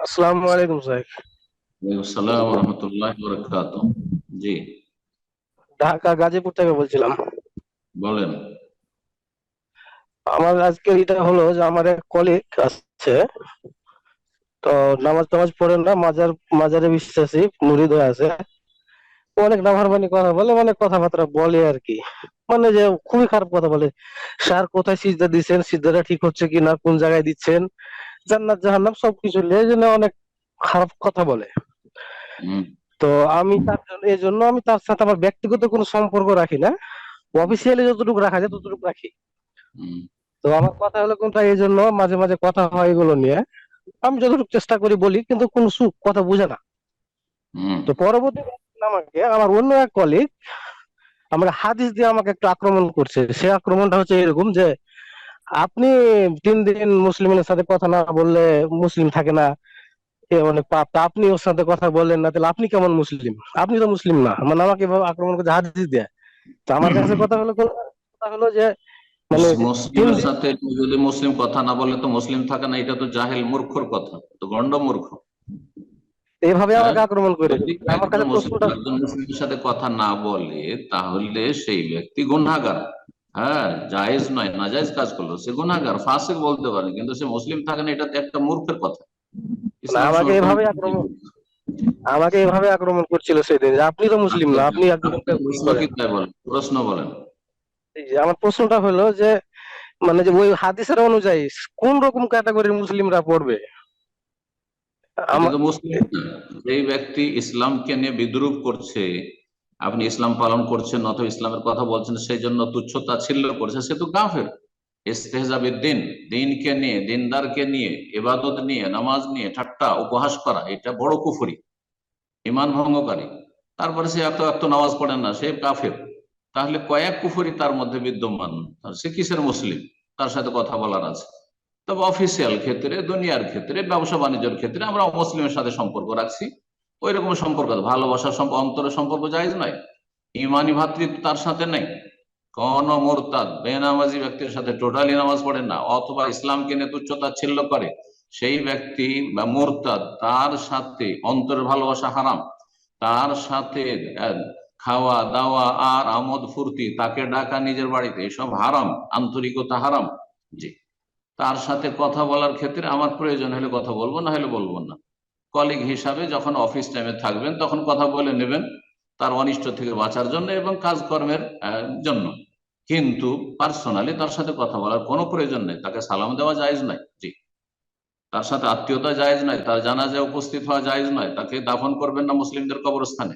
আসসালামু আলাইকুম স্যার। আসসালাম রহমতুল্লাহ বরকাত। জি, ঢাকা গাজীপুর থেকে বলছিলাম। বলেন। আমার আজকের এটা হলো যে আমার এক কলিগ আছে, তো নামাজ টামাজ পড়েন না, মাজারে বিশ্বাসী মুরিদ হয়ে আছে। ও অনেক নাফরমানি কথা বলে, মানে কথাবার্তা বলে আর কি, মানে যে খুবই খারাপ কথা বলে। স্যার কোথায় সিজদা দিচ্ছেন, সিজদাটা ঠিক হচ্ছে কি না, কোন জায়গায় দিচ্ছেন, জান্নাত জাহান্নাম সবকিছু নিয়ে যেন অনেক খারাপ কথা বলে। হুম, তো আমি এই জন্য আমি তার সাথে আমার ব্যক্তিগত কোনো সম্পর্ক রাখি না, অফিসিয়ালি যতটুকু রাখা যায় ততটুকু রাখি। হুম, তো আমার কথা হলো কোনটা, এই জন্য মাঝে মাঝে কথা হয় এগুলো নিয়ে। আমি যতটুকু চেষ্টা করি বলি, কিন্তু কোন সুখ কথা বুঝে না। হুম। তো পরবর্তী আমাকে আমার অন্য এক কলিগ আমাকে হাদিস দিয়ে আমাকে একটু আক্রমণ করছে। সে আক্রমণটা হচ্ছে এরকম যে, আপনি 3 দিন মুসলিমের সাথে কথা না বললে মুসলিম থাকে না, এ অনেক পাপ। তা আপনি ওর সাথে কথা বললেন না, তাহলে আপনি কেমন মুসলিম? আপনি তো মুসলিম না। মানে আমাকে এভাবে আক্রমণ করছে হাদিস দিয়ে। তো আমার কাছে কথা হলো যে, মানে তিন মুসলিমের দিন সাথে যদি মুসলিম কথা না বলে তো মুসলিম থাকে না, এটা তো জাহেল মূর্খর কথা, তো গন্ড মূর্খ। এইভাবে হ্যাঁ, আমাকে আক্রমণ করে। যদি আমার কাছে প্রশ্নটা, একজন মুসলিমের সাথে কথা না বলে তাহলে সেই ব্যক্তি গুনাহগার। হ্যাঁ, জায়েজ নয়, নাজায়েজ কাজ করলো, সে গুনাহগার, ফাসিক বলতে পারে, কিন্তু সে মুসলিম থাকে না, এটা তো একটা মূর্খের কথা। না, ইসলাম সম্পূর্ণ। আমাকে এভাবে আক্রমণ করছিল সেদিন, যে আপনি তো মুসলিম আচ্ছা না, আচ্ছা, আপনি একজনকে আপনার ই প্রশ্ন কি করেন। তাই বলেন, প্রশ্ন বলেন। এই যে আমার প্রশ্নটা হলো যে, মানে যে ওই হাদিসের অনুযায়ী কোন রকম ক্যাটাগরির মুসলিমরা পড়বে? এটা আমার তো মুসলিম না। যেই ব্যক্তি ইসলামকে নিয়ে বিদ্রুপ করছে, আপনি ইসলাম পালন করছেন অথবা ইসলামের কথা বলছেন, সেই জন্য তুচ্ছ তাচ্ছিল্য করছে, সে তো কাফের। ইস্তেহজাবিদ দিন, দিনকে নিয়ে, দিনদারকে নিয়ে, ইবাদত নিয়ে, নামাজ নিয়ে ঠাট্টা উপহাস করা, এটা বড় কুফরি, ইমান ভঙ্গকারী। তারপরে সে এত এত নামাজ পড়ে না, সে কাফের। তাহলে কয়েক কুফরি তার মধ্যে বিদ্যমান, সে কিসের মুসলিম? তার সাথে কথা বলার আছে। তবে অফিসিয়াল ক্ষেত্রে, দুনিয়ার ক্ষেত্রে, ব্যবসা বাণিজ্যের ক্ষেত্রে আমরা মুসলিমের সাথে সম্পর্ক রাখছি। ওই রকম সম্পর্ক, ভালোবাসার সম্পর্ক, অন্তরের সম্পর্ক জায়েজ নয়। ইমানি ভ্রাতৃত্ব তার সাথে নেই। কোন মোরতাদ বেনামাজি ব্যক্তির সাথে টোটালি নামাজ পড়ে না অথবা ইসলামকে নিয়ে তুচ্ছ-তাচ্ছিল্য করে, সেই ব্যক্তি বা মোরতাদ, তার সাথে অন্তরের ভালোবাসা হারাম। তার সাথে আহ, খাওয়া দাওয়া আর আমোদ ফুর্তি, তাকে ডাকা নিজের বাড়িতে, এসব হারাম, আন্তরিকতা হারাম। জি। তার সাথে কথা বলার ক্ষেত্রে আমার প্রয়োজন হলে কথা বলবো, না হলে বলবো না। কলিগ হিসাবে যখন অফিস টাইমে থাকবেন তখন কথা বলে নেবেন, তার অনিষ্ট থেকে বাঁচার জন্য এবং কাজকর্মের জন্য। কিন্তু পার্সোনালি তার সাথে কথা বলার কোনো প্রয়োজন নেই, তাকে সালাম দেওয়া জায়েজ নাই। জি। তার সাথে আত্মীয়তা জায়েজ নয়, তার জানাজায় উপস্থিত হওয়া জায়েজ নয়, তাকে দাফন করবেন না মুসলিমদের কবরস্থানে।